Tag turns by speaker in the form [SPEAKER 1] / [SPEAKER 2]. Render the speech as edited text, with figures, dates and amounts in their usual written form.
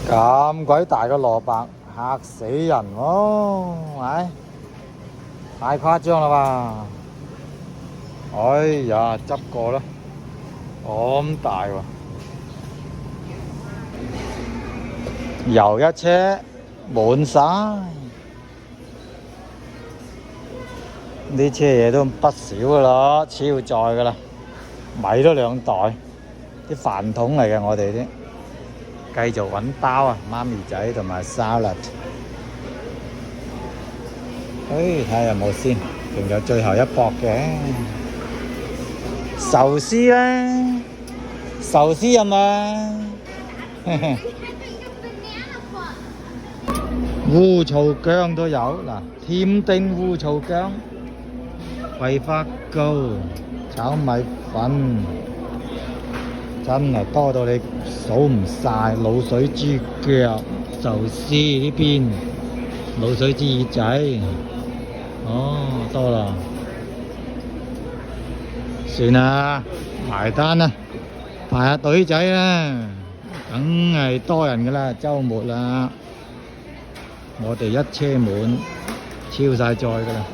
[SPEAKER 1] 咁鬼大個蘿蔔，嚇死人喎！唉，太誇張啦吧！哎呀，執過啦，咁大喎！又一車滿晒，呢車嘢都不少噶啦，超載噶啦，米都2袋，啲飯桶嚟嘅我哋啲。繼續揾包啊，媽咪仔同埋沙律。睇下有冇先，仲有最後一搏嘅壽司咧，壽司有冇？烏醋薑都有嗱，添丁烏醋薑、桂花糕、炒米粉，真係多到你數唔晒。滷水豬腳、壽司呢邊，滷水豬耳仔，多啦，算啦，埋單啦，排下隊仔啦，梗係多人噶啦，週末啦。我哋一車滿，超晒載㗎啦！